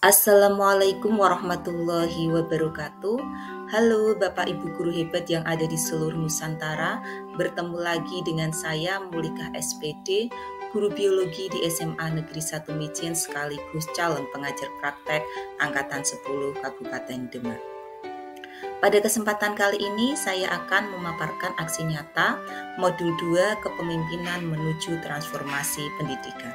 Assalamualaikum warahmatullahi wabarakatuh. Halo Bapak Ibu guru hebat yang ada di seluruh Nusantara. Bertemu lagi dengan saya Mulikah SPD, guru biologi di SMA Negeri 1 Mijen sekaligus calon pengajar praktek angkatan 10 Kabupaten Demak. Pada kesempatan kali ini saya akan memaparkan aksi nyata modul 2 kepemimpinan menuju transformasi pendidikan.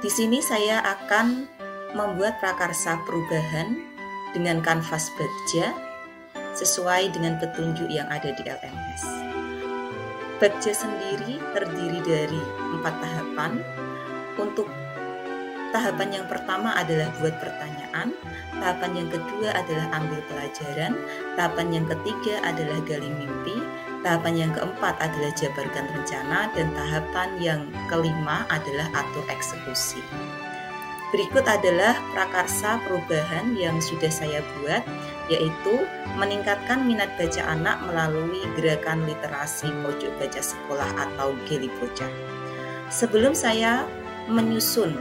Di sini saya akan membuat prakarsa perubahan dengan kanvas Bagja sesuai dengan petunjuk yang ada di LMS. Bagja sendiri terdiri dari 4 tahapan. Untuk tahapan yang pertama adalah buat pertanyaan, tahapan yang kedua adalah ambil pelajaran, tahapan yang ketiga adalah gali mimpi, tahapan yang keempat adalah jabarkan rencana, dan tahapan yang kelima adalah atur eksekusi. Berikut adalah prakarsa perubahan yang sudah saya buat, yaitu meningkatkan minat baca anak melalui gerakan literasi pojok baca sekolah atau Geli Bocah. Sebelum saya menyusun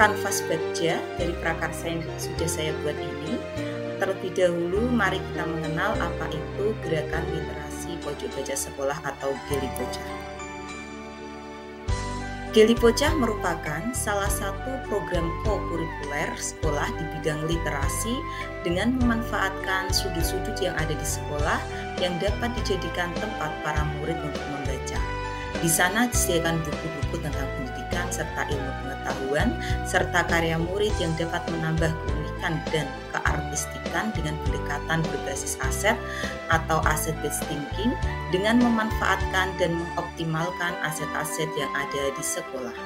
kanvas Bagja dari prakarsa yang sudah saya buat ini, terlebih dahulu mari kita mengenal apa itu gerakan literasi pojok baca sekolah atau Geli Bocah. Geli Bocah merupakan salah satu program co-kurikuler sekolah di bidang literasi dengan memanfaatkan sudut-sudut yang ada di sekolah yang dapat dijadikan tempat para murid untuk membaca. Di sana disediakan buku-buku tentang pendidikan serta ilmu pengetahuan, serta karya murid yang dapat menambah keunikan dan keartistikan dengan pendekatan berbasis aset atau asset-based thinking dengan memanfaatkan dan mengoptimalkan aset-aset yang ada di sekolah.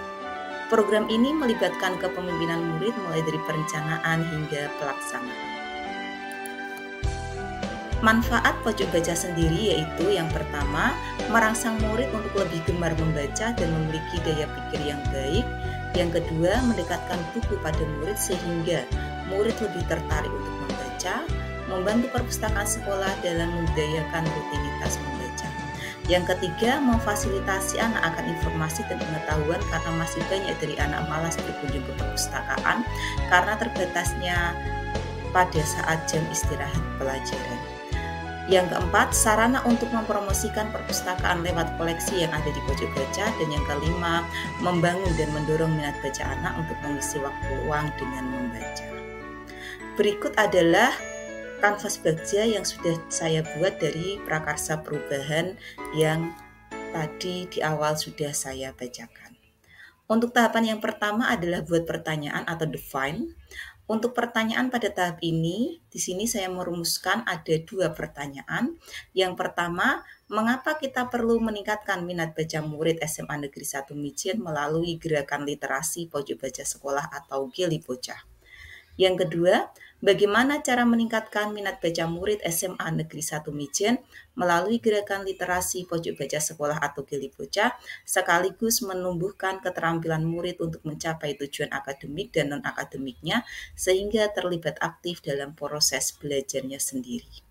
Program ini melibatkan kepemimpinan murid mulai dari perencanaan hingga pelaksanaan. Manfaat pojok baca sendiri yaitu yang pertama, merangsang murid untuk lebih gemar membaca dan memiliki daya pikir yang baik. Yang kedua, mendekatkan buku pada murid sehingga murid lebih tertarik untuk membaca, membantu perpustakaan sekolah dalam membudayakan rutinitas membaca. Yang ketiga, memfasilitasi anak akan informasi dan pengetahuan karena masih banyak dari anak malas berkunjung ke perpustakaan karena terbatasnya pada saat jam istirahat pelajaran. Yang keempat, sarana untuk mempromosikan perpustakaan lewat koleksi yang ada di pojok baca. Dan yang kelima, membangun dan mendorong minat baca anak untuk mengisi waktu luang dengan membaca. Berikut adalah kanvas Bagja yang sudah saya buat dari prakarsa perubahan yang tadi di awal sudah saya bacakan. Untuk tahapan yang pertama adalah buat pertanyaan atau define. Untuk pertanyaan pada tahap ini, di sini saya merumuskan ada 2 pertanyaan. Yang pertama, mengapa kita perlu meningkatkan minat baca murid SMA Negeri 1 Mijen melalui gerakan literasi pojok baca sekolah atau Geli Bocah? Yang kedua, bagaimana cara meningkatkan minat baca murid SMA Negeri 1 Mijen melalui gerakan literasi pojok baca sekolah atau Geli Bocah, sekaligus menumbuhkan keterampilan murid untuk mencapai tujuan akademik dan non-akademiknya sehingga terlibat aktif dalam proses belajarnya sendiri.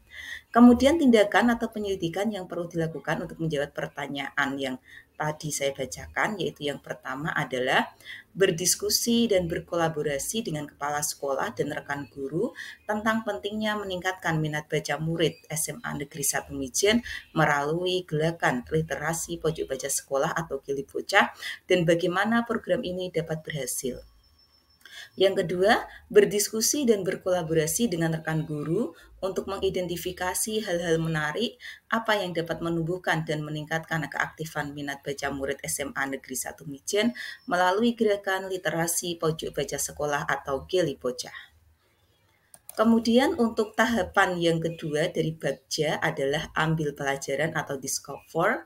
Kemudian tindakan atau penyelidikan yang perlu dilakukan untuk menjawab pertanyaan yang tadi saya bacakan, yaitu yang pertama adalah berdiskusi dan berkolaborasi dengan kepala sekolah dan rekan guru tentang pentingnya meningkatkan minat baca murid SMA Negeri 1 Mijen melalui gerakan literasi pojok baca sekolah atau Geli Bocah dan bagaimana program ini dapat berhasil. Yang kedua, berdiskusi dan berkolaborasi dengan rekan guru untuk mengidentifikasi hal-hal menarik apa yang dapat menumbuhkan dan meningkatkan keaktifan minat baca murid SMA Negeri 1 Mijen melalui gerakan literasi pojok baca sekolah atau Geli Bocah. Kemudian untuk tahapan yang kedua dari Bagja adalah ambil pelajaran atau discover.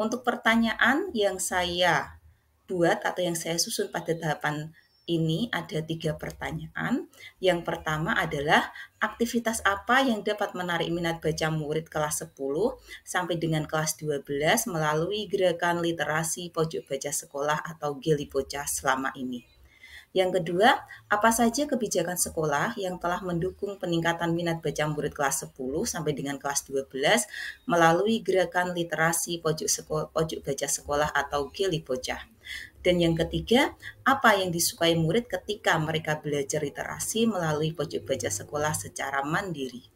Untuk pertanyaan yang saya buat atau yang saya susun pada tahapan ini ada 3 pertanyaan. Yang pertama adalah aktivitas apa yang dapat menarik minat baca murid kelas 10 sampai dengan kelas 12 melalui gerakan literasi pojok baca sekolah atau Geli Bocah selama ini. Yang kedua, apa saja kebijakan sekolah yang telah mendukung peningkatan minat baca murid kelas 10 sampai dengan kelas 12 melalui gerakan literasi pojok baca sekolah atau Geli Bocah. Dan yang ketiga, apa yang disukai murid ketika mereka belajar literasi melalui pojok baca sekolah secara mandiri.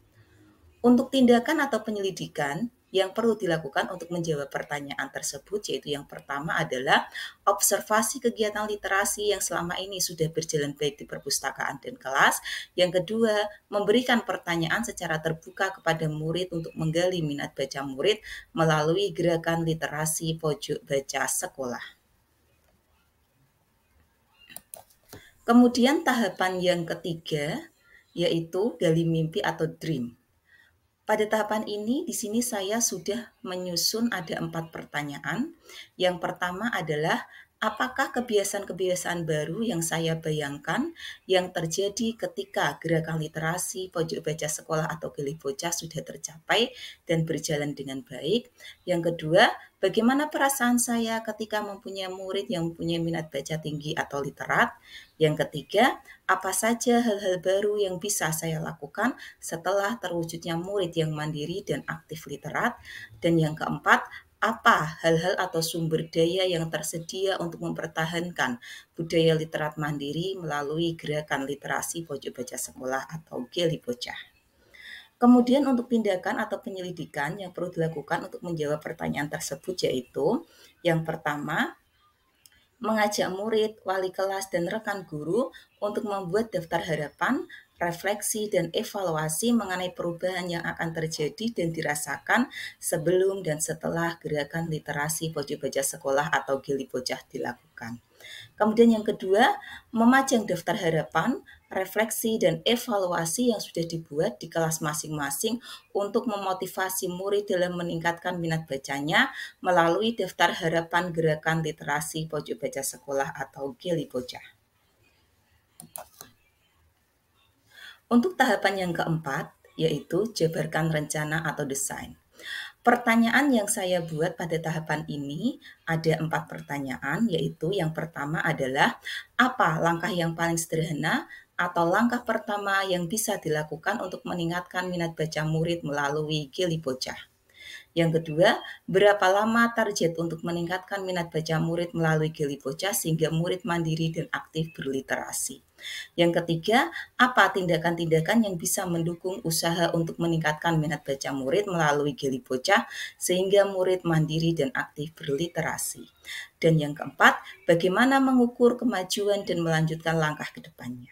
Untuk tindakan atau penyelidikan yang perlu dilakukan untuk menjawab pertanyaan tersebut, yaitu yang pertama adalah observasi kegiatan literasi yang selama ini sudah berjalan baik di perpustakaan dan kelas. Yang kedua, memberikan pertanyaan secara terbuka kepada murid untuk menggali minat baca murid melalui gerakan literasi pojok baca sekolah. Kemudian tahapan yang ketiga, yaitu gali mimpi atau dream. Pada tahapan ini, di sini saya sudah menyusun ada 4 pertanyaan. Yang pertama adalah, apakah kebiasaan-kebiasaan baru yang saya bayangkan yang terjadi ketika gerakan literasi pojok baca sekolah atau Gali Bocah sudah tercapai dan berjalan dengan baik? Yang kedua, bagaimana perasaan saya ketika mempunyai murid yang mempunyai minat baca tinggi atau literat? Yang ketiga, apa saja hal-hal baru yang bisa saya lakukan setelah terwujudnya murid yang mandiri dan aktif literat? Dan yang keempat, apa hal-hal atau sumber daya yang tersedia untuk mempertahankan budaya literat mandiri melalui gerakan literasi pojok baca sekolah atau Gali Bocah? Kemudian untuk tindakan atau penyelidikan yang perlu dilakukan untuk menjawab pertanyaan tersebut, yaitu yang pertama, mengajak murid, wali kelas, dan rekan guru untuk membuat daftar harapan, refleksi, dan evaluasi mengenai perubahan yang akan terjadi dan dirasakan sebelum dan setelah gerakan literasi pojok baca sekolah atau Gali Bocah dilakukan. Kemudian yang kedua, memajang daftar harapan, refleksi, dan evaluasi yang sudah dibuat di kelas masing-masing untuk memotivasi murid dalam meningkatkan minat bacanya melalui daftar harapan gerakan literasi pojok baca sekolah atau Gali Bocah. Untuk tahapan yang keempat, yaitu jabarkan rencana atau desain. Pertanyaan yang saya buat pada tahapan ini ada 4 pertanyaan, yaitu yang pertama adalah apa langkah yang paling sederhana atau langkah pertama yang bisa dilakukan untuk meningkatkan minat baca murid melalui Gali Bocah. Yang kedua, berapa lama target untuk meningkatkan minat baca murid melalui Gali Bocah sehingga murid mandiri dan aktif berliterasi. Yang ketiga, apa tindakan-tindakan yang bisa mendukung usaha untuk meningkatkan minat baca murid melalui Gali Bocah sehingga murid mandiri dan aktif berliterasi. Dan yang keempat, bagaimana mengukur kemajuan dan melanjutkan langkah ke depannya.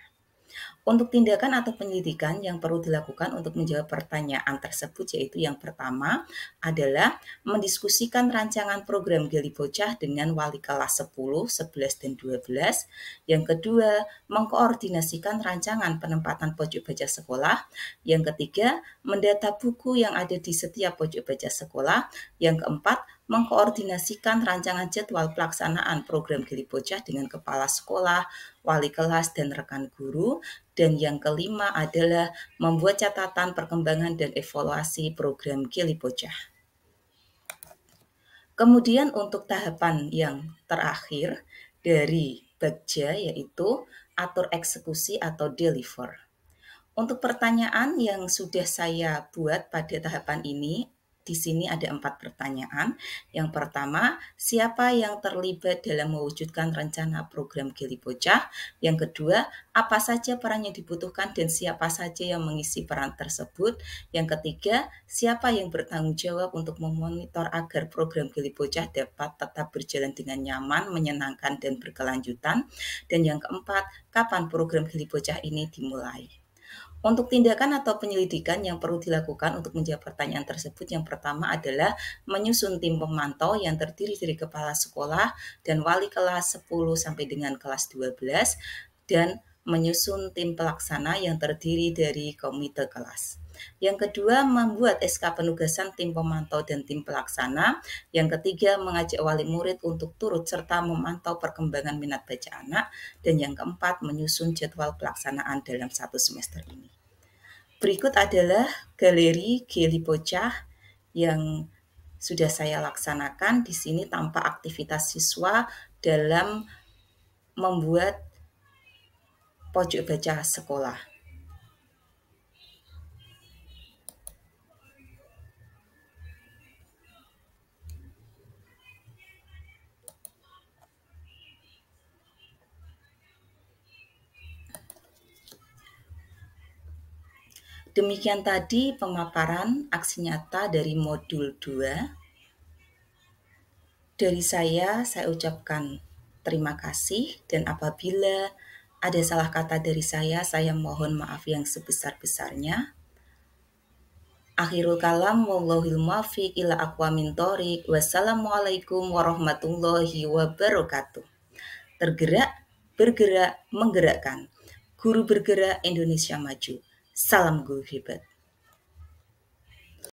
Untuk tindakan atau penyelidikan yang perlu dilakukan untuk menjawab pertanyaan tersebut, yaitu yang pertama adalah mendiskusikan rancangan program Gali Bocah dengan wali kelas 10, 11, dan 12. Yang kedua, mengkoordinasikan rancangan penempatan pojok baca sekolah. Yang ketiga, mendata buku yang ada di setiap pojok baca sekolah. Yang keempat, mengkoordinasikan rancangan jadwal pelaksanaan program Gali Bocah dengan kepala sekolah, wali kelas, dan rekan guru. Dan yang kelima adalah membuat catatan perkembangan dan evaluasi program Gali Bocah. Kemudian untuk tahapan yang terakhir dari Bagja yaitu atur eksekusi atau deliver. Untuk pertanyaan yang sudah saya buat pada tahapan ini, di sini ada 4 pertanyaan. Yang pertama, siapa yang terlibat dalam mewujudkan rencana program Gali Bocah? Yang kedua, apa saja peran yang dibutuhkan dan siapa saja yang mengisi peran tersebut? Yang ketiga, siapa yang bertanggung jawab untuk memonitor agar program Gali Bocah dapat tetap berjalan dengan nyaman, menyenangkan, dan berkelanjutan? Dan yang keempat, kapan program Gali Bocah ini dimulai? Untuk tindakan atau penyelidikan yang perlu dilakukan untuk menjawab pertanyaan tersebut, yang pertama adalah menyusun tim pemantau yang terdiri dari kepala sekolah dan wali kelas 10 sampai dengan kelas 12 dan menyusun tim pelaksana yang terdiri dari komite kelas. Yang kedua, membuat SK penugasan tim pemantau dan tim pelaksana. Yang ketiga, mengajak wali murid untuk turut serta memantau perkembangan minat baca anak. Dan yang keempat, menyusun jadwal pelaksanaan dalam 1 semester ini. Berikut adalah galeri Gali Bocah yang sudah saya laksanakan di sini tanpa aktivitas siswa dalam membuat pojok baca sekolah. Demikian tadi pemaparan aksi nyata dari modul 2. Dari saya ucapkan terima kasih, dan apabila ada salah kata dari saya mohon maaf yang sebesar-besarnya. Akhirul kalam, wallahul muwaffiq ila aqwamit thoriq. Wassalamualaikum warahmatullahi wabarakatuh. Tergerak, bergerak, menggerakkan. Guru bergerak Indonesia maju. Salam guru hebat.